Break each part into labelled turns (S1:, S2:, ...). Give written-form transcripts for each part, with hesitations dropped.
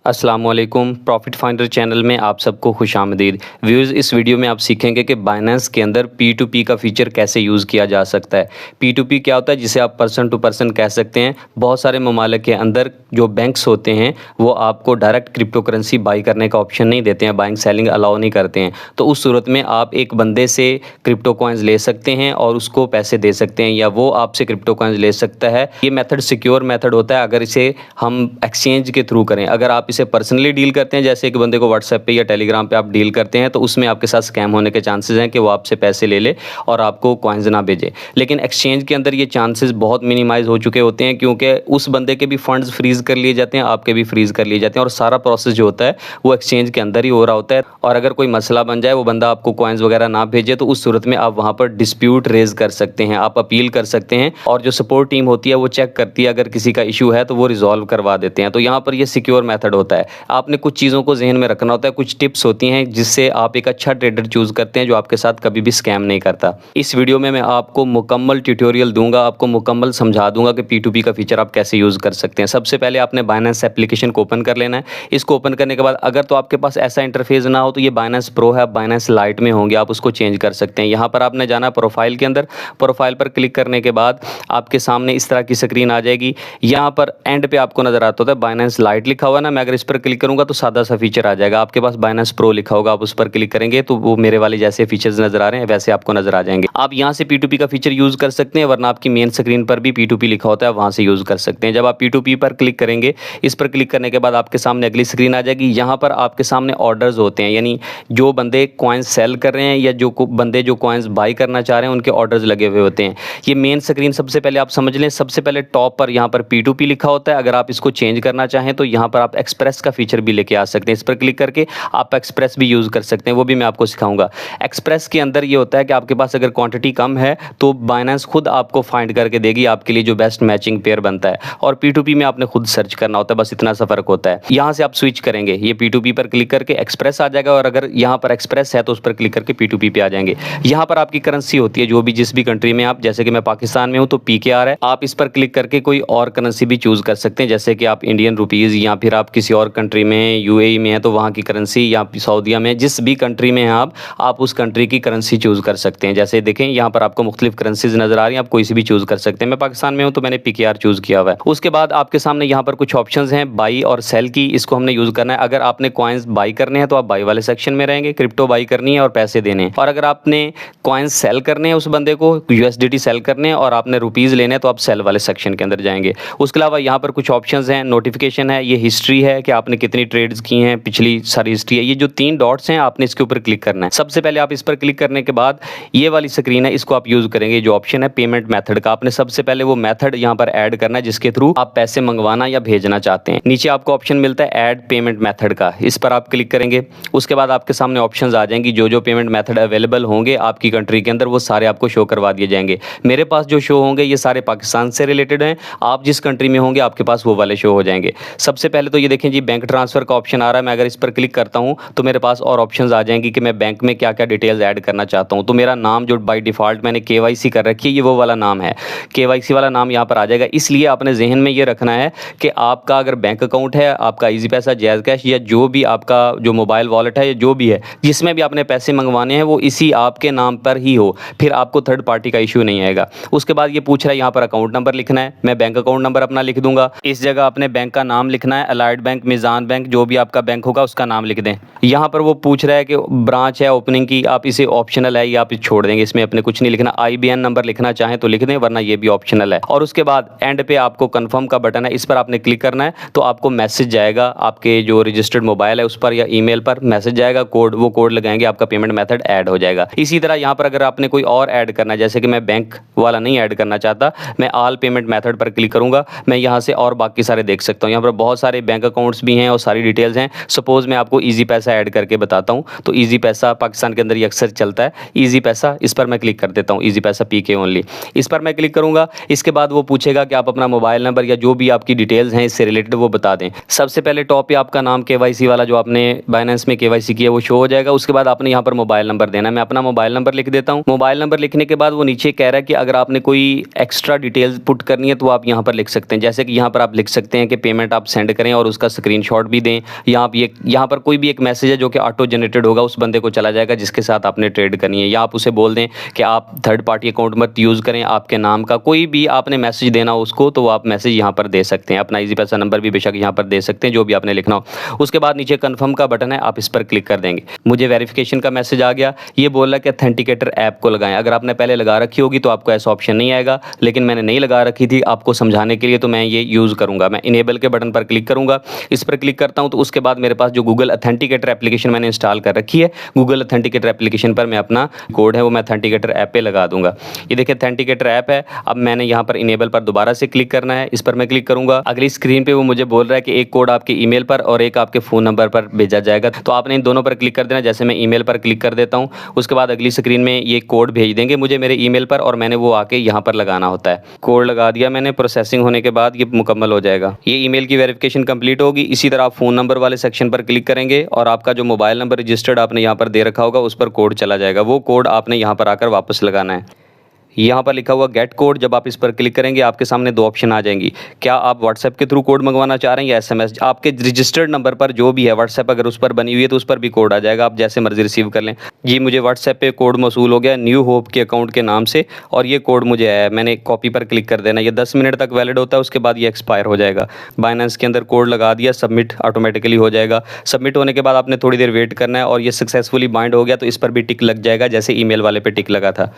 S1: अस्सलामुअलैकुम profit finder channel में आप सबको खुशामदीद। व्यूज़, इस वीडियो में आप सीखेंगे कि बाइनेंस के अंदर P2P का फीचर कैसे यूज़ किया जा सकता है। P2P क्या होता है, जिसे आप पर्सन टू पर्सन कह सकते हैं। बहुत सारे ममालिक के अंदर जो बैंक्स होते हैं वो आपको डायरेक्ट क्रिप्टो करेंसी बाई करने का ऑप्शन नहीं देते हैं, बाइंग सेलिंग अलाउ नहीं करते हैं। तो उस सूरत में आप एक बंदे से क्रिप्टो कॉइन्स ले सकते हैं और उसको पैसे दे सकते हैं, या वो आपसे क्रिप्टो कॉइन्स ले सकता है। ये मेथड सिक्योर मेथड होता है अगर इसे हम एक्सचेंज के थ्रू करें। अगर आप इसे पर्सनली डील करते हैं, जैसे एक बंदे को व्हाट्सएप पे या टेलीग्राम पे आप डील करते हैं, तो उसमें आपके साथ स्कैम होने के चांसेस हैं कि वो आपसे पैसे ले ले और आपको कॉइन्स ना भेजे। लेकिन एक्सचेंज के अंदर ये चांसेस बहुत मिनिमाइज हो चुके होते हैं, क्योंकि उस बंदे के भी फंड्स फ्रीज कर लिए जाते हैं, आपके भी फ्रीज कर लिए जाते हैं, और सारा प्रोसेस जो होता है वो एक्सचेंज के अंदर ही हो रहा होता है। और अगर कोई मसला बन जाए, वो बंदा आपको कॉइन्स वगैरह ना भेजे, तो उस सूरत में आप वहाँ पर डिस्प्यूट रेज कर सकते हैं, आप अपील कर सकते हैं, और जो सपोर्ट टीम होती है वो चेक करती है। अगर किसी का इशू है तो वो रिजॉल्व करवा देते हैं। तो यहाँ पर ये सिक्योर मेथड होता है। आपने कुछ चीज़ों को जहन में रखना होता है, कुछ टिप्स होती हैं जिससे आप एक अच्छा ट्रेडर चूज़ करते हैं जो आपके साथ कभी भी स्कैम नहीं करता। इस वीडियो में मैं आपको मुकम्मल ट्यूटोरियल दूंगा, आपको मुकम्मल समझा दूंगा कि P2P का फीचर आप कैसे यूज़ कर सकते हैं। सबसे पहले आपने बाइनेंस एप्लीकेशन को ओपन कर लेना है। इसको ओपन करने के बाद अगर तो आपके पास ऐसा इंटरफेस ना हो तो ये बाइनेंस प्रो है, बाइनेंस लाइट में होंगे, आप उसको चेंज कर सकते हैं। यहाँ पर आपने जाना प्रोफाइल के अंदर, प्रोफाइल पर क्लिक करने के बाद आपके सामने इस तरह की स्क्रीन आ जाएगी। यहाँ पर एंड पे आपको नजर आता होता है बाइनेंस लाइट लिखा हुआ ना, मैं अगर इस पर क्लिक करूंगा तो सादा सा फीचर आ जाएगा। आपके पास बाइनेंस प्रो लिखा होगा, आप उस पर क्लिक करेंगे तो वो मेरे वाले जैसे फीचर्स नजर आ रहे हैं वैसे आपको नजर आ जाएंगे। आप यहाँ से P2P का फीचर यूज कर सकते हैं, वरना आपकी मेन स्क्रीन पर भी P2P लिखा होता है, वहां से यूज कर सकते हैं। जब आप P2P पर क्लिक करेंगे, इस पर क्लिक करने के बाद आपके सामने अगली स्क्रीन आ जाएगी। यहाँ पर आपके सामने ऑर्डर्स होते हैं, यानी जो बंदे कॉइन्स सेल कर रहे हैं या जो बंदे जो कॉइन्स बाई करना चाह रहे हैं उनके ऑर्डर्स लगे हुए होते हैं। ये मेन स्क्रीन सबसे पहले आप समझ लें। सबसे पहले टॉप पर यहाँ पर P2P लिखा होता है। अगर आप इसको चेंज करना चाहें तो यहाँ पर आप एक्सप्रेस का फीचर भी लेके आ सकते हैं। इस पर क्लिक करके आप एक्सप्रेस भी यूज़ कर सकते हैं, वो भी मैं आपको सिखाऊंगा। एक्सप्रेस के अंदर ये होता है कि आपके पास अगर क्वांटिटी कम है तो बाइनेंस खुद आपको फाइंड करके देगी आपके लिए जो बेस्ट मैचिंग पेयर बनता है, और P2P में आपने खुद सर्च करना होता है, बस इतना सा फर्क होता है। यहाँ से आप स्विच करेंगे, ये P2P पर क्लिक करके एक्सप्रेस आ जाएगा, और अगर यहाँ पर एक्सप्रेस है तो उस पर क्लिक करके P2P पे आ जाएंगे। यहाँ पर आपकी करेंसी होती है, जो भी जिस भी कंट्री में आप, जैसे कि मैं पाकिस्तान में हूँ तो PKR है। आप इस पर क्लिक करके कोई और करेंसी भी चूज़ कर सकते हैं, जैसे कि आप इंडियन रुपीज़, या फिर आप किसी और कंट्री में UAE में है तो वहाँ की करेंसी, या सऊदीया में, जिस भी कंट्री में हैं आप उस कंट्री की करेंसी चूज़ कर सकते हैं। जैसे देखें यहाँ पर आपको मुख्तलिफ करेंसीज नजर आ रही हैं, आप कोई सी भी चूज़ कर सकते हैं। मैं पाकिस्तान में हूँ तो मैंने PKR चूज़ किया हुआ है। उसके बाद आपके सामने यहाँ पर कुछ ऑप्शंस हैं बाई और सेल की, इसको हमने यूज़ करना है। अगर आपने कॉइन्स बाई करने हैं तो आप बाई वाले सेक्शन में रहेंगे, क्रिप्टो बाई करनी है और पैसे देने हैं। और अगर आपने कॉइन्स सेल करने हैं, उस बंदे को USDT सेल करने हैं और आपने रुपीज़ लेने हैं, तो आप सेल वाले सेक्शन के अंदर जाएंगे। उसके अलावा यहाँ पर कुछ ऑप्शंस हैं, नोटिफिकेशन है, ये हिस्ट्री है कि आपने कितनी ट्रेड्स की हैं, पिछली सारी हिस्ट्री है। ये जो 3 डॉट्स हैं आपने इसके ऊपर क्लिक करना है। सबसे पहले आप इस पर क्लिक करने के बाद ये वाली स्क्रीन है, इसको आप यूज़ करेंगे। जो ऑप्शन है पेमेंट मेथड का, आपने सबसे पहले वो मेथड यहाँ पर ऐड करना है जिसके थ्रू आप पैसे मंगवाना या भेजना चाहते हैं। नीचे आपको ऑप्शन मिलता है ऐड पेमेंट मेथड का, इस पर आप क्लिक करेंगे। उसके बाद आपके सामने ऑप्शंस आ जाएंगी, जो जो पेमेंट मेथड अवेलेबल होंगे आपकी कंट्री के अंदर वो सारे आपको शो करवा दिए जाएंगे। मेरे पास जो शो होंगे ये सारे पाकिस्तान से रिलेटेड हैं, आप जिस कंट्री में होंगे आपके पास वो वाले शो हो जाएंगे। सबसे पहले तो ये देखें जी, बैंक ट्रांसफ़र का ऑप्शन आ रहा है। मैं अगर इस पर क्लिक करता हूँ तो मेरे पास और ऑप्शंस आ जाएंगी कि मैं बैंक में क्या क्या डिटेल्स ऐड करना चाहता हूँ। तो मेरा नाम जो बाय डिफ़ॉल्ट मैंने KYC कर रखी है, ये वो वाला नाम है, KYC वाला नाम यहाँ पर आ जाएगा। इसलिए आपने जहन में ये रखना है कि आपका अगर बैंक अकाउंट है, आपका ईजी पैसा, जैज़ कैश, या जो भी आपका जो मोबाइल वॉलेट है या जो भी है जिसमें भी आपने पैसे मंगवाने हैं, वो इसी आपके नाम पर ही हो, फिर आपको थर्ड पार्टी का इशू नहीं आएगा। उसके बाद ये पूछ रहा है यहाँ पर अकाउंट नंबर लिखना है, मैं बैंक अकाउंट नंबर अपना लिख दूंगा। इस जगह अपने बैंक का नाम लिखना है, अलाइड बैंक, मिज़ान बैंक, जो भी आपका बैंक होगा उसका नाम लिख दें। यहाँ पर वो पूछ रहा है कि ब्रांच है ओपनिंग की, आप इसे ऑप्शनल है या आप इसे छोड़ देंगे, इसमें अपने कुछ नहीं लिखना। IBN नंबर लिखना चाहें तो लिख दें, वरना ये भी ऑप्शनल है। और उसके बाद एंड पे आपको कंफर्म का बटन है, इस पर आपने क्लिक करना है, तो आपको मैसेज जाएगा आपके जो रजिस्टर्ड मोबाइल है उस पर या ईमेल पर मैसेज जाएगा, कोड, वो कोड लगाएंगे, आपका पेमेंट मेथड ऐड हो जाएगा। इसी तरह यहाँ पर अगर आपने कोई और ऐड करना है, जैसे कि मैं बैंक वाला नहीं ऐड करना चाहता, मैं ऑल पेमेंट मेथड पर क्लिक करूंगा, मैं यहाँ से और बाकी सारे देख सकता हूँ। यहाँ पर बहुत सारे बैंक अकाउंट्स भी हैं और सारी डिटेल्स हैं। सपोज मैं आपको ईजी पैसा ऐड करके बताता हूँ, तो ईजी पैसा पाकिस्तान के अंदर ये अक्सर चलता है, ईजी पैसा, इस पर मैं क्लिक कर देता हूँ, ईजी पैसा PK ओनली, इस पर मैं क्लिक करूंगा। इसके बाद वो पूछेगा कि आप अपना मोबाइल नंबर या जो भी आपकी डिटेल्स हैं इससे रिलेटेड वो बता दें। सबसे पहले टॉप पे आपका नाम KYC वाला जो आपने बाइनेंस में KYC किया वो शो हो जाएगा। उसके बाद आपने यहाँ पर मोबाइल नंबर देना है, मैं अपना मोबाइल नंबर लिख देता हूँ। मोबाइल नंबर लिखने के बाद वो नीचे कह रहा है कि अगर आपने कोई एक्स्ट्रा डिटेल्स पुट करनी है तो आप यहाँ पर लिख सकते हैं, जैसे कि यहाँ पर आप लिख सकते हैं कि पेमेंट आप सेंड करें और उसका स्क्रीनशॉट भी दें, यहाँ पर कोई भी एक मैसेज है जो कि ऑटो जनरेटेड होगा, उस बंदे को चला जाएगा जिसके साथ आपने ट्रेड करनी है। या आप उसे बोल दें कि आप थर्ड पार्टी अकाउंट मत यूज़ करें, आपके नाम का कोई भी आपने मैसेज देना हो उसको, तो आप मैसेज यहाँ पर दे सकते हैं। अपना ईजी पैसा नंबर भी बेशक यहाँ पर दे सकते हैं, जो भी आपने लिखना हो। उसके बाद नीचे कन्फर्म का बटन है, आप इस पर क्लिक कर देंगे। मुझे वेरिफिकेशन का मैसेज आ गया, ये बोल रहा है कि अथेंटिकेटर ऐप को लगाएं। अगर आपने पहले लगा रखी होगी तो आपको ऐसा ऑप्शन नहीं आएगा, लेकिन मैंने नहीं लगा रखी थी, आपको समझाने के लिए तो मैं ये यूज़ करूँगा। मैं इनेबल के बटन पर क्लिक करूँगा, इस पर क्लिक करता हूँ तो उसके बाद मेरे पास जो गूगल अथेंटिकेटर एप्लीकेशन मैंने इंस्टॉल कर रखी है, गूगल अथेंटिकेटर एप्लीकेशन पर मैं अपना कोड है वो मैं अथेंटिकेटर ऐप पे लगा दूंगा। ये देखिए अथेंटिकेटर ऐप है। अब मैंने यहाँ पर इनेबल पर दोबारा से क्लिक करना है, इस पर मैं क्लिक करूँगा। अगली स्क्रीन पे वो मुझे बोल रहा है कि एक कोड आपके ईमेल पर और एक आपके फ़ोन नंबर पर भेजा जाएगा, तो आपने इन दोनों पर क्लिक कर देना। जैसे मैं ईमेल पर क्लिक कर देता हूँ, उसके बाद अगली स्क्रीन में ये कोड भेज देंगे मुझे मेरे ईमेल पर, और मैंने वो आके यहाँ पर लगाना होता है। कोड लगा दिया मैंने, प्रोसेसिंग होने के बाद ये मुकम्मल हो जाएगा। ये ईमेल की वेरिफिकेशन कंप्लीट होगी। इसी तरह आप फ़ोन नंबर वाले सेक्शन पर क्लिक करेंगे और आपका जो मोबाइल नंबर रजिस्टर्ड आपने यहाँ पर दे रखा होगा उस पर कोड चला जाएगा। वो कोड आपने यहाँ पर आकर वापस लगाना है। यहाँ पर लिखा हुआ गेट कोड, जब आप इस पर क्लिक करेंगे आपके सामने दो ऑप्शन आ जाएंगी। क्या आप व्हाट्सएप के थ्रू कोड मंगवाना चाह रहे हैं या एसएमएस? आपके रजिस्टर्ड नंबर पर जो भी है व्हाट्सएप अगर उस पर बनी हुई है तो उस पर भी कोड आ जाएगा, आप जैसे मर्जी रिसीव कर लें। ये मुझे व्हाट्सएप पे कोड मौसूल हो गया न्यू होप के अकाउंट के नाम से, और ये कोड मुझे आया, मैंने कॉपी पर क्लिक कर देना। ये 10 मिनट तक वैलिड होता है, उसके बाद ये एक्सपायर हो जाएगा। बाइनेंस के अंदर कोड लगा दिया, सबमिट ऑटोमेटिकली हो जाएगा। सबमिट होने के बाद आपने थोड़ी देर वेट करना है और ये सक्सेसफुली बाइंड हो गया, तो इस पर भी टिक लग जाएगा जैसे ईमेल वाले पे टिक लगा था।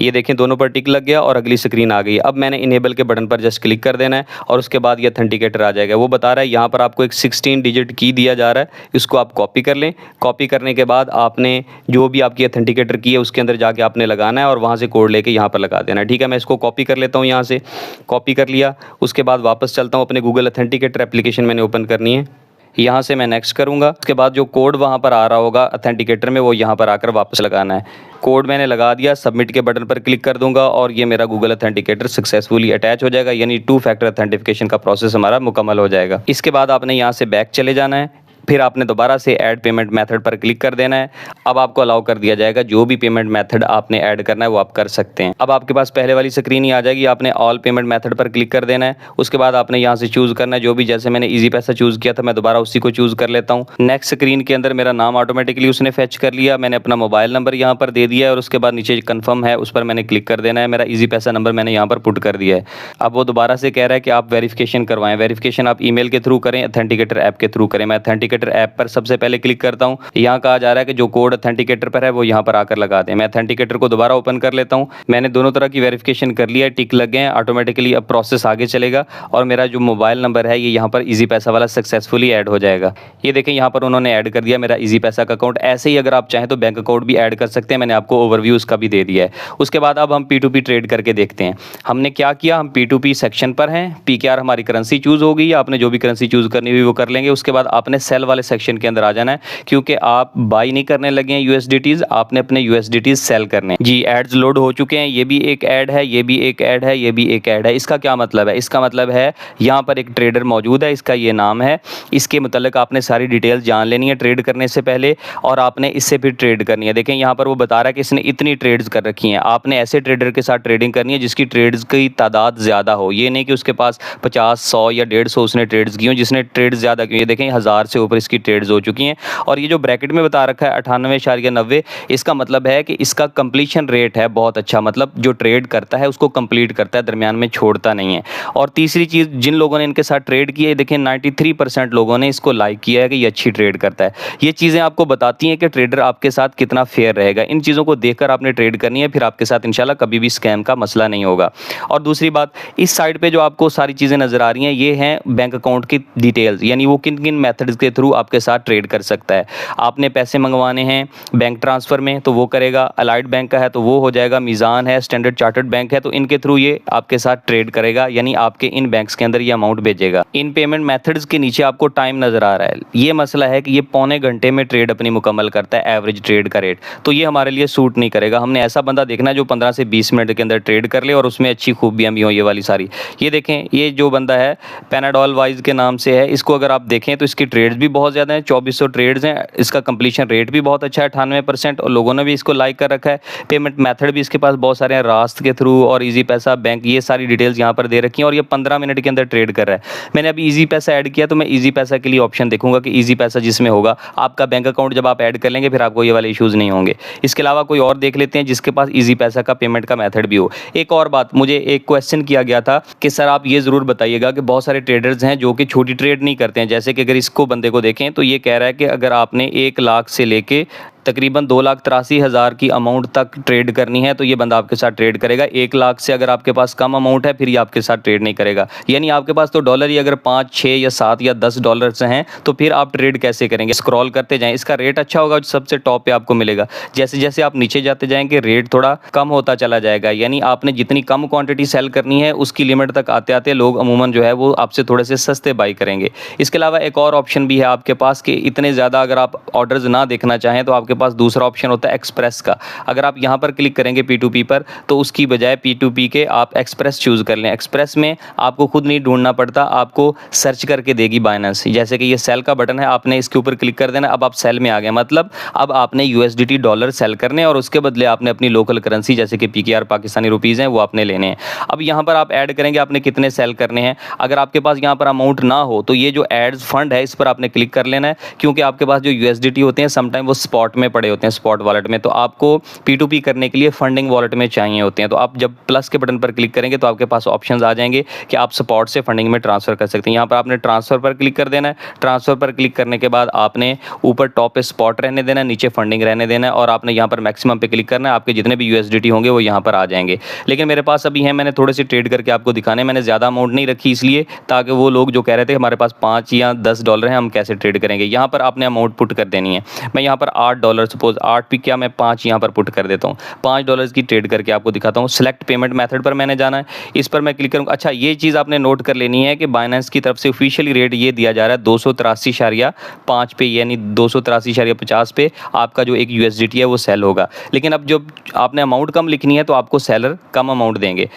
S1: ये देखें दोनों पर टिक लग गया और अगली स्क्रीन आ गई। अब मैंने इनेबल के बटन पर जस्ट क्लिक कर देना है और उसके बाद ये अथेंटिकेटर आ जाएगा। वो बता रहा है यहाँ पर आपको एक 16 डिजिट की दिया जा रहा है, इसको आप कॉपी कर लें। कॉपी करने के बाद आपने जो भी आपकी अथेंटिकेटर की है उसके अंदर जाके आपने लगाना है और वहाँ से कोड लेके यहाँ पर लगा देना है। ठीक है, मैं इसको कॉपी कर लेता हूँ, यहाँ से कॉपी कर लिया। उसके बाद वापस चलता हूँ, अपने गूगल अथेंटिकेटर एप्लीकेशन मैंने ओपन करनी है। यहाँ से मैं नेक्स्ट करूँगा। उसके बाद जो कोड वहाँ पर आ रहा होगा अथेंटिकेटर में, वो यहाँ पर आकर वापस लगाना है। कोड मैंने लगा दिया, सबमिट के बटन पर क्लिक कर दूंगा और ये मेरा गूगल अथेंटिकेटर सक्सेसफुली अटैच हो जाएगा, यानी 2 फैक्टर अथेंटिफिकेशन का प्रोसेस हमारा मुकम्मल हो जाएगा। इसके बाद आपने यहाँ से बैक चले जाना है, फिर आपने दोबारा से ऐड पेमेंट मेथड पर क्लिक कर देना है। अब आपको अलाउ कर दिया जाएगा, जो भी पेमेंट मेथड आपने ऐड करना है वो आप कर सकते हैं। अब आपके पास पहले वाली स्क्रीन ही आ जाएगी, आपने ऑल पेमेंट मेथड पर क्लिक कर देना है। उसके बाद आपने यहाँ से चूज़ करना है जो भी, जैसे मैंने ईजी पैसा चूज़ किया था मैं दोबारा उसी को चूज़ कर लेता हूँ। नेक्स्ट स्क्रीन के अंदर मेरा नाम ऑटोमेटिकली उसने फेच कर लिया, मैंने अपना मोबाइल नंबर यहाँ पर दे दिया है और उसके बाद नीचे कन्फर्म है उस पर मैंने क्लिक कर देना है। मेरा ईजी पैसा नंबर मैंने यहाँ पर पुट कर दिया है। अब वो दोबारा से कह रहा है कि आप वेरिफिकेशन करवाएं। वेरिफिकेशन आप ईमेल के थ्रू करें, अथेंटिकेटर ऐप के थ्रू करें। मैं अथेंटिकेटर ऐप पर सबसे पहले क्लिक करता हूं। यहाँ कहा जा रहा है कि जो कोड अथेंटिकेटर पर है वो यहाँ पर आकर लगा दें। मैं अथेंटिकेटर को दोबारा ओपन कर लेता हूं। मैंने दोनों तरह की वेरिफिकेशन कर लिया है, टिक लग गए हैं ऑटोमेटिकली। अब प्रोसेस आगे चलेगा और मेरा जो मोबाइल नंबर है ये यहाँ पर ईजी पैसा वाला सक्सेसफुली ऐड हो जाएगा। ये देखें यहाँ पर उन्होंने ऐड कर दिया मेरा ईजी पैसा का अकाउंट। ऐसे ही अगर आप चाहें तो बैंक अकाउंट भी ऐड कर सकते हैं, मैंने आपको ओवरव्यू उसका भी दे दिया है। उसके बाद अब हम P2P ट्रेड करके देखते हैं। हमने क्या किया, हम P2P सेक्शन पर हैं, PKR हमारी करेंसी चूज़ हो गई। आपने जो भी करेंसी चूज़ करनी हुई वो कर लेंगे। उसके बाद आपने सेल वाले सेक्शन के अंदर आ जाना है, क्योंकि आप बाई नहीं करने लगे हैं USDTs, आपने अपने USDTs सेल करने हैं। जी एड्स लोड हो चुके हैं, ये भी एक ऐड है, ये भी एक ऐड है, ये भी एक ऐड है। इसका क्या मतलब है? इसका मतलब है यहाँ पर एक ट्रेडर मौजूद है, इसका ये नाम है, इसके मतलब आपने सारी डिटेल जान लेनी है ट्रेड करने से पहले और आपने इससे फिर ट्रेड करनी है। देखें यहाँ पर वो बता रहा है कि इसने इतनी ट्रेड्स कर रखी हैं। आपने ऐसे ट्रेडर के साथ ट्रेडिंग करनी है जिसकी ट्रेड्स की तादाद ज़्यादा हो। ये नहीं कि उसके पास 50, 100 या 150 उसने ट्रेड्स की हो। जिसने ट्रेड्स ज़्यादा की, देखें 1000 से ऊपर इसकी ट्रेड्स हो चुकी हैं। और ये जो ब्रैकेट में बता रखा है 98.90, इसका मतलब है कि इसका कंप्लीशन रेट है बहुत अच्छा, मतलब जो ट्रेड करता है उसको कंप्लीट करता है, दरमियान में छोड़ता नहीं है। और तीसरी चीज़, जिन लोगों ने इनके साथ ट्रेड किया है, देखें 93% लोगों ने इसको लाइक किया है कि ये अच्छी ट्रेड करता है। ये चीज़ें आपको बताती हैं कि ट्रेडर आपके साथ कितना फेयर रहेगा। इन चीज़ों को देखकर आपने ट्रेड करनी है, फिर आपके साथ इंशाल्लाह कभी भी स्कैम का मसला नहीं होगा। और दूसरी बात, इस साइड पे जो आपको सारी चीज़ें नज़र आ रही हैं ये हैं बैंक अकाउंट की डिटेल्स, यानी वो किन किन मेथड्स के थ्रू आपके साथ ट्रेड कर सकता है। आपने पैसे मंगवाने हैं बैंक ट्रांसफ़र में तो वो करेगा, अलाइड बैंक का है तो वो हो जाएगा, मीज़ान है, स्टैंडर्ड चार्टर्ड बैंक है तो इनके थ्रू ये आपके साथ ट्रेड करेगा, यानी आपके इन बैंक्स के अंदर ये अमाउंट भेजेगा। इन पेमेंट मेथड्स के नीचे आपको टाइम नज़र आ रहा है, ये मसला है कि ये पौने घंटे में ट्रेड अपनी मुकम्मल करता है, एवरेज ट्रेड का रेट, तो ये हमारे लिए सूट नहीं करेगा। हमने ऐसा बंदा देखना है जो 15 से 20 मिनट के अंदर ट्रेड कर ले और उसमें अच्छी खूबियाँ भी हों ये वाली सारी। ये देखें, ये जो बंदा है पैनाडोल वाइज के नाम से है, इसको अगर आप देखें तो इसकी ट्रेड्स भी बहुत ज़्यादा है, 2400 ट्रेड्स हैं, इसका कंप्लीशन रेट भी बहुत अच्छा है 98% और लोगों ने भी इसको लाइक कर रखा है। पेमेंट मेथड भी इसके पास बहुत सारे हैं, रास्त के थ्रू और ईजी पैसा, बैंक, ये सारी डिटेल्स यहाँ पर दे रखी हैं और ये 15 मिनट के अंदर ट्रेड कर रहा है। मैंने अभी ईजी पैसा ऐड किया तो मैं ईजी पैसा के लिए ऑप्शन देखूंगा कि ईजी पैसा जिसमें होगा आपका बैंक अकाउंट जब आप ऐड कर लेंगे फिर आपको ये वाले इश्यूज़ नहीं होंगे। इसके अलावा कोई और देख लेते हैं जिसके पास ईजी पैसा का पेमेंट का मेथड भी हो। एक और बात, मुझे एक क्वेश्चन किया गया था कि सर आप ये ज़रूर बताइएगा कि बहुत सारे ट्रेडर्स हैं जो कि छोटी ट्रेड नहीं करते हैं, जैसे कि अगर इसको बंदे को देखें तो ये कह रहा है कि अगर आपने 1 लाख से लेके तकरीबन 2,83,000 की अमाउंट तक ट्रेड करनी है तो ये बंदा आपके साथ ट्रेड करेगा। 1 लाख से अगर आपके पास कम अमाउंट है फिर ये आपके साथ ट्रेड नहीं करेगा। यानी आपके पास तो डॉलर ही अगर 5, 6 या 7 या 10 डॉलर से हैं तो फिर आप ट्रेड कैसे करेंगे। स्क्रॉल करते जाएं, इसका रेट अच्छा होगा, सबसे टॉप पे आपको मिलेगा। जैसे जैसे आप नीचे जाते जाएंगे रेट थोड़ा कम होता चला जाएगा। यानी आपने जितनी कम क्वांटिटी सेल करनी है उसकी लिमिट तक आते आते लोग अमूमन जो है वो आपसे थोड़े से सस्ते बाई करेंगे। इसके अलावा एक और ऑप्शन भी है आपके पास कि इतने ज़्यादा अगर आप ऑर्डर्स ना देखना चाहें तो आपके पास दूसरा ऑप्शन होता है एक्सप्रेस का। अगर आप यहां पर क्लिक करेंगे P2P पर तो उसकी बजाय P2P के आप एक्सप्रेस चूज कर लें। एक्सप्रेस में आपको खुद नहीं ढूंढना पड़ता, आपको सर्च करके देगी बाइनेंस। जैसे कि ये सेल का बटन है, आपने इसके ऊपर क्लिक कर देना। अब आप सेल में आ गए, मतलब अब आपने USDT डॉलर सेल करने और उसके बदले आपने अपनी लोकल करेंसी जैसे कि PKR पाकिस्तानी रुपीज़ हैं वो आपने लेने हैं। अब यहाँ पर आप ऐड करेंगे आपने कितने सेल करने हैं। अगर आपके पास यहाँ पर अमाउंट ना हो तो ये जो एड्स फंड है इस पर आपने क्लिक कर लेना है, क्योंकि आपके पास जो USDT होते हैं समटाइम वो स्पॉट में पड़े होते हैं, स्पॉट वॉलेट में, तो आपको P2P करने के लिए फंडिंग वॉलेट में चाहिए होते हैं। तो आप जब प्लस के बटन पर क्लिक करेंगे तो आपके पास ऑप्शंस आ जाएंगे कि आप स्पॉट से फंडिंग में ट्रांसफर कर सकते हैं। यहाँ पर आपने ट्रांसफर पर क्लिक कर देना है। ट्रांसफर पर क्लिक करने के बाद आपने ऊपर टॉप पे स्पॉट रहने देना है, नीचे फंडिंग रहने देना है और आपने यहाँ पर मैक्सिमम पे क्लिक करना है। आपके जितने भी USDT होंगे वो यहाँ पर आ जाएंगे। लेकिन मेरे पास अभी है, मैंने थोड़े से ट्रेड करके आपको दिखाने, मैंने ज़्यादा अमाउंट नहीं रखी इसलिए ताकि वो लोग जो कह रहे थे हमारे पास 5 या 10 डॉलर हैं हम कैसे ट्रेड करेंगे। यहाँ पर आपने अमाउंट पुट कर देनी है। मैं यहाँ पर 8 डॉलर, सपोज 8 भी क्या, मैं 5 यहाँ पर पुट कर देता हूँ। 5 डॉलर की ट्रेड करके आपको दिखाता हूँ। सिलेक्ट पेमेंट मेथड पर मैंने जाना है, इस पर मैं क्लिक करूँगा। अच्छा, ये चीज़ आपने नोट कर लेनी है कि बाइनेंस की तरफ से ऑफिशियली रेट ये दिया जा रहा है 283.5 पे, यानी 283.50 पे आपका जो एक USDT है वो सेल होगा। लेकिन अब जब आपने अमाउंट कम लिखनी है तो आपको सेलर कम अमाउंट देंगे।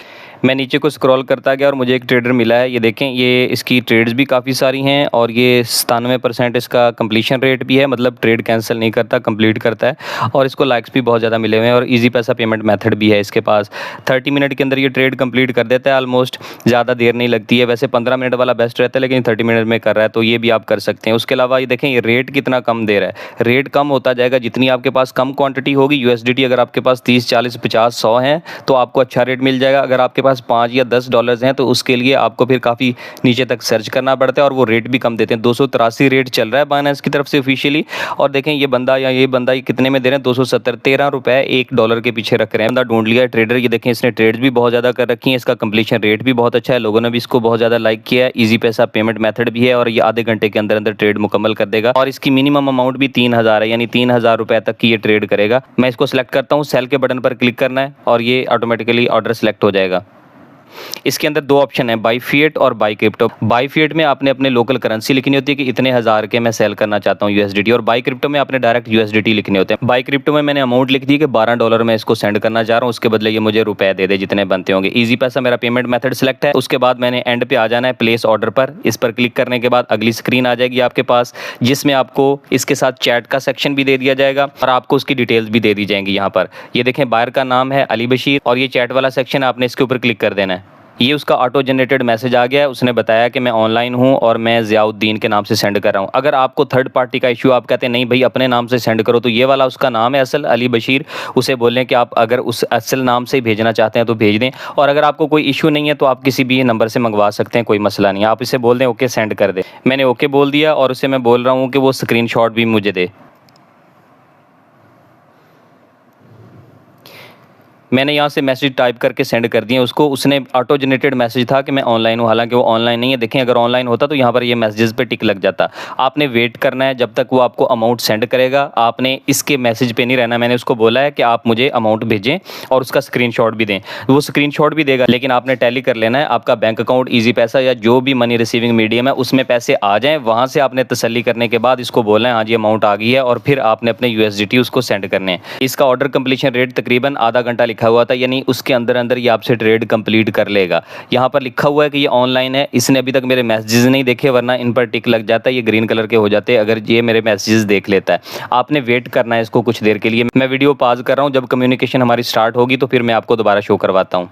S1: मैं नीचे को स्क्रॉल करता गया और मुझे एक ट्रेडर मिला है। ये देखें, ये इसकी ट्रेड्स भी काफ़ी सारी हैं और ये 97% इसका कंप्लीशन रेट भी है, मतलब ट्रेड कैंसिल नहीं करता, कंप्लीट करता है। और इसको लाइक्स भी बहुत ज़्यादा मिले हुए हैं और इजी पैसा पेमेंट मेथड भी है इसके पास। 30 मिनट के अंदर ये ट्रेड कंप्लीट कर देता है ऑलमोस्ट, ज़्यादा देर नहीं लगती है। वैसे 15 मिनट वाला बेस्ट रहता है लेकिन 30 मिनट में कर रहा है, तो ये भी आप कर सकते हैं। उसके अलावा ये देखें, ये रेट कितना कम दे रहा है। रेट कम होता जाएगा जितनी आपके पास कम क्वांटिटी होगी। USDT अगर आपके पास 30, 40, 50, 100 हैं तो आपको अच्छा रेट मिल जाएगा। अगर आपके पास 5 या 10 डॉलर्स हैं तो उसके लिए आपको फिर काफ़ी नीचे तक सर्च करना पड़ता है और वो रेट भी कम देते हैं। 283 रेट चल रहा है बाइनेंस की तरफ से ऑफिशियली। और देखें ये बंदा ये कितने में दे रहे हैं, 270, 13 रुपये 1 डॉलर के पीछे रख रहे हैं। बंदा ढूंढ लिया है ट्रेडर। ये देखें, इसने ट्रेड्स भी बहुत ज़्यादा कर रखी हैं, इसका कंप्लीशन रेट भी बहुत अच्छा है, लोगों ने भी इसको बहुत ज़्यादा लाइक किया है। ईजी पैसा पेमेंट मेथड भी है और ये आधे घंटे के अंदर अंदर ट्रेड मुकम्मल कर देगा और इसकी मिनिमम अमाउंट भी 3000 है, यानी 3000 रुपये तक की ये ट्रेड करेगा। मैं इसको सिलेक्ट करता हूँ, सेल के बटन पर क्लिक करना है और ये ऑटोमेटिकली ऑर्डर सेलेक्ट हो जाएगा। इसके अंदर 2 ऑप्शन है, बाई फिएट और बाई क्रिप्टो। बाई फिएट में आपने अपने लोकल करेंसी लिखनी होती है कि इतने हज़ार के मैं सेल करना चाहता हूँ USDT, और बाई क्रिप्टो में आपने डायरेक्ट USDT लिखने होते हैं। बाई क्रिप्टो में मैंने अमाउंट लिख दी कि 12 डॉलर मैं इसको सेंड करना चाह रहा हूँ, उसके बदले ये मुझे रुपए दे दे जितने बनते होंगे। ईजी पैसा मेरा पेमेंट मेथड सेलेक्ट है। उसके बाद मैंने एंड पे आ जाना है, प्लेस ऑर्डर पर। इस पर क्लिक करने के बाद अगली स्क्रीन आ जाएगी आपके पास, जिसमें आपको इसके साथ चैट का सेक्शन भी दे दिया जाएगा और आपको उसकी डिटेल्स भी दे दी जाएंगी। यहाँ पर ये देखें, बायर का नाम है अली बशीर और ये चैट वाला सेक्शन है, आपने इसके ऊपर क्लिक कर देना है। ये उसका ऑटो जनरेटेड मैसेज आ गया है, उसने बताया कि मैं ऑनलाइन हूं और मैं ज़ियाउद्दीन के नाम से सेंड कर रहा हूं। अगर आपको थर्ड पार्टी का इशू, आप कहते हैं नहीं भाई अपने नाम से सेंड करो, तो ये वाला उसका नाम है असल अली बशीर, उसे बोलें कि आप अगर उस असल नाम से भेजना चाहते हैं तो भेज दें। और अगर आपको कोई इशू नहीं है तो आप किसी भी नंबर से मंगवा सकते हैं, कोई मसला नहीं है। आप इसे बोल दें ओके सेंड कर दें। मैंने ओके बोल दिया और उसे मैं बोल रहा हूँ कि वो स्क्रीनशॉट भी मुझे दे। मैंने यहाँ से मैसेज टाइप करके सेंड कर दिए उसको। उसने ऑटो जनरेटेड मैसेज था कि मैं ऑनलाइन हूँ, हालांकि वो ऑनलाइन नहीं है। देखें, अगर ऑनलाइन होता तो यहाँ पर ये मैसेजेस पे टिक लग जाता। आपने वेट करना है जब तक वो आपको अमाउंट सेंड करेगा। आपने इसके मैसेज पे नहीं रहना। मैंने उसको बोला है कि आप मुझे अमाउंट भेजें और उसका स्क्रीनशॉट भी दें। वो स्क्रीनशॉट भी देगा, लेकिन आपने टैली कर लेना है आपका बैंक अकाउंट, ईजी पैसा या जो भी मनी रिसीविंग मीडियम है उसमें पैसे आ जाएँ। वहाँ से आपने तसल्ली करने के बाद इसको बोलना है हाँ जी अमाउंट आ गई है, और फिर आपने अपने USDT उसको सेंड करने हैं। इसका ऑर्डर कंप्लीशन रेट तकरीबन आधा घंटा लिखा लिखा हुआ था, यानी उसके अंदर अंदर ये आपसे ट्रेड कंप्लीट कर लेगा। यहाँ पर लिखा हुआ है कि ये ऑनलाइन है। इसने अभी तक मेरे मैसेजेस नहीं देखे, वरना इन पर टिक लग जाता है, ये ग्रीन कलर के हो जाते हैं अगर ये मेरे मैसेजेस देख लेता है। आपने वेट करना है इसको कुछ देर के लिए। मैं वीडियो पॉज कर रहा हूँ, जब कम्युनिकेशन हमारी स्टार्ट होगी तो फिर मैं आपको दोबारा शो करवाता हूँ।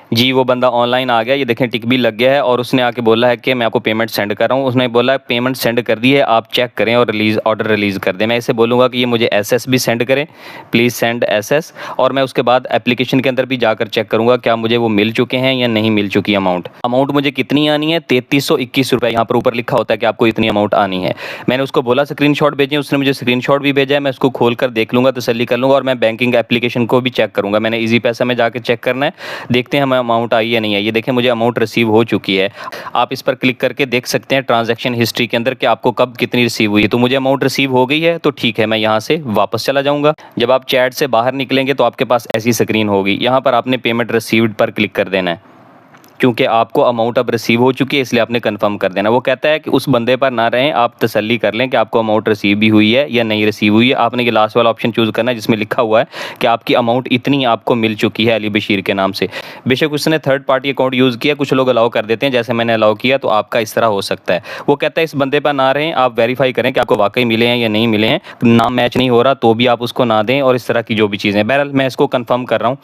S1: जी, वो बंदा ऑनलाइन आ गया, ये देखें टिक भी लग गया है और उसने आके बोला है कि मैं आपको पेमेंट सेंड कर रहा हूँ। उसने बोला पेमेंट सेंड कर दी है, आप चेक करें और ऑर्डर रिलीज़ कर दें। मैं इसे बोलूँगा कि ये मुझे एसएस भी सेंड करें, प्लीज़ सेंड एसएस। और मैं उसके बाद एप्लीकेशन के अंदर भी जाकर चेक करूँगा क्या मुझे वो मिल चुके हैं या नहीं मिल चुकी अमाउंट मुझे कितनी आनी है, 3321 रुपये। यहाँ पर ऊपर लिखा होता है कि आपको इतनी अमाउंट आनी है। मैंने उसको बोला स्क्रीनशॉट भेजें, उसने मुझे स्क्रीनशॉट भी भेजा है। मैं उसको खोल कर देख लूँगा, तसल्ली कर लूँगा और मैं बैंकिंग एप्लीकेशन को भी चेक करूँगा। मैंने ईजी पैसा में जाकर चेक करना है, देखते हैं हमें अमाउंट आई या नहीं। ये देखें मुझे अमाउंट रिसीव हो चुकी है। आप इस पर क्लिक करके देख सकते हैं ट्रांजैक्शन हिस्ट्री के अंदर कि आपको कब कितनी रिसीव हुई है। तो मुझे अमाउंट रिसीव हो गई है, तो ठीक है, मैं यहाँ से वापस चला जाऊँगा। जब आप चैट से बाहर निकलेंगे तो आपके पास ऐसी स्क्रीन होगी। यहाँ पर आपने पेमेंट रिसीव्ड पर क्लिक कर देना है, क्योंकि आपको अमाउंट अब रिसीव हो चुकी है, इसलिए आपने कंफर्म कर देना। वो कहता है कि उस बंदे पर ना रहें, आप तसल्ली कर लें कि आपको अमाउंट रिसीव भी हुई है या नहीं रिसीव हुई है। आपने ये लास्ट वाला ऑप्शन चूज़ करना है जिसमें लिखा हुआ है कि आपकी अमाउंट इतनी आपको मिल चुकी है अली बशीर के नाम से। बेशक उसने थर्ड पार्टी अकाउंट यूज़ किया, कुछ लोग अलाउ कर देते हैं, जैसे मैंने अलाउ किया, तो आपका इस तरह हो सकता है। वो कहता है इस बंदे पर ना रहें, आप वेरीफाई करें कि आपको वाकई मिले हैं या नहीं मिले हैं। नाम मैच नहीं हो रहा तो भी आप उसको ना दें, और इस तरह की जो भी चीज़ें। बहरहाल मैं इसको कन्फर्म कर रहा हूँ।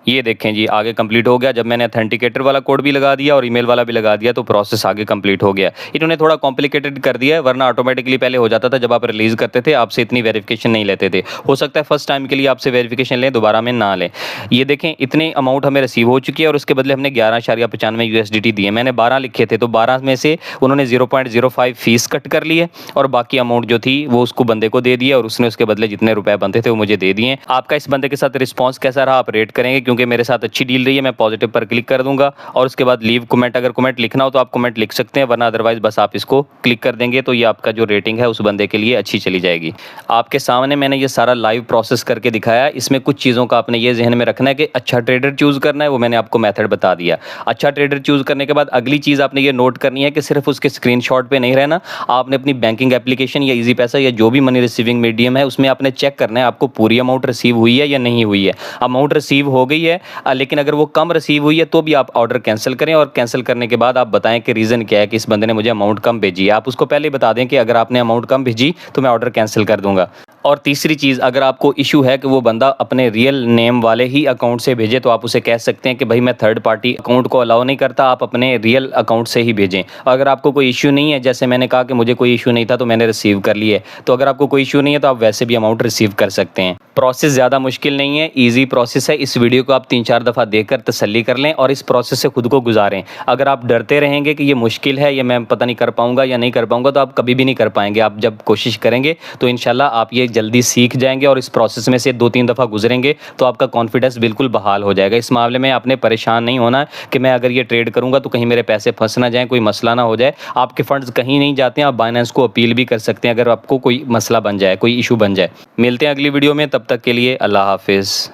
S1: ये देखें जी, आगे कंप्लीट हो गया। जब मैंने अथेंटिकेटर वाला कोड भी लगा दिया और ईमेल वाला भी लगा दिया तो प्रोसेस आगे कंप्लीट हो गया। इन्होंने थोड़ा कॉम्प्लिकेटेड कर दिया है, वरना ऑटोमेटिकली पहले हो जाता था। जब आप रिलीज़ करते थे आपसे इतनी वेरिफिकेशन नहीं लेते थे। हो सकता है फर्स्ट टाइम के लिए आपसे वेरिफिकेशन लें, दोबारा में ना लें। ये देखें इतनी अमाउंट हमें रिसीव हो चुकी है और उसके बदले हमने 11.95 USDT दिए। मैंने 12 लिखे थे, तो 12 में से उन्होंने 0.05 फीस कट कर लिए और बाकी अमाउंट जो थी वो उसको बंदे को दे दिया और उसने उसके बदले जितने रुपए बनते थे वो मुझे दे दिए। आपका इस बंदे के साथ रिस्पॉन्स कैसा रहा आप रेट करेंगे, क्योंकि मेरे साथ अच्छी डील रही है। मैं पॉजिटिव पर क्लिक कर दूंगा और उसके बाद लीव कमेंट, अगर कमेंट लिखना हो तो आप कमेंट लिख सकते हैं, वरना अदरवाइज बस आप इसको क्लिक कर देंगे तो ये आपका जो रेटिंग है उस बंदे के लिए अच्छी चली जाएगी। आपके सामने मैंने ये सारा लाइव प्रोसेस करके दिखाया। इसमें कुछ चीज़ों का आपने ये जहन में रखना है कि अच्छा ट्रेडर चूज़ करना है, वो मैंने आपको मेथड बता दिया। अच्छा ट्रेडर चूज़ करने के बाद अगली चीज़ आपने ये नोट करनी है कि सिर्फ उसके स्क्रीनशॉट पे नहीं रहना, आपने अपनी बैंकिंग एप्लीकेशन या ईजी पैसा या जो भी मनी रिसीविंग मीडियम है उसमें आपने चेक करना है आपको पूरी अमाउंट रिसीव हुई है या नहीं हुई है। अमाउंट रिसीव हो गई है, लेकिन अगर वो कम रिसीव हुई है तो भी आप ऑर्डर कैंसिल करें, और कैंसिल करने के बाद आप बताएं कि रीज़न क्या है कि इस बंदे ने मुझे अमाउंट कम भेजी है। आप उसको पहले ही बता दें कि अगर आपने अमाउंट कम भेजी तो मैं ऑर्डर कैंसिल कर दूंगा। और तीसरी चीज़, अगर आपको इशू है कि वो बंदा अपने रियल नेम वाले ही अकाउंट से भेजे तो आप उसे कह सकते हैं कि भाई मैं थर्ड पार्टी अकाउंट को अलाउ नहीं करता, आप अपने रियल अकाउंट से ही भेजें। अगर आपको कोई इशू नहीं है, जैसे मैंने कहा कि मुझे कोई इशू नहीं था तो मैंने रिसीव कर लिए, तो अगर आपको कोई इशू नहीं है तो आप वैसे भी अमाउंट रिसीव कर सकते हैं। प्रोसेस ज़्यादा मुश्किल नहीं है, ईजी प्रोसेस है। इस वीडियो को आप 3-4 दफ़ा देखकर तसल्ली कर लें और इस प्रोसेस से खुद को गुजारें। अगर आप डरते रहेंगे कि ये मुश्किल है, ये मैं पता नहीं कर पाऊंगा या नहीं कर पाऊंगा, तो आप कभी भी नहीं कर पाएंगे। आप जब कोशिश करेंगे तो इंशाल्लाह आप ये जल्दी सीख जाएंगे और इस प्रोसेस में से 2-3 दफ़ा गुजरेंगे तो आपका कॉन्फिडेंस बिल्कुल बहाल हो जाएगा। इस मामले में आपने परेशान नहीं होना कि मैं अगर ये ट्रेड करूंगा तो कहीं मेरे पैसे फंस ना जाएं, कोई मसला ना हो जाए। आपके फंड्स कहीं नहीं जाते हैं, आप बाइनेंस को अपील भी कर सकते हैं अगर आपको कोई मसला बन जाए, कोई इशू बन जाए। मिलते हैं अगली वीडियो में, तब तक के लिए अल्लाह हाफिज़।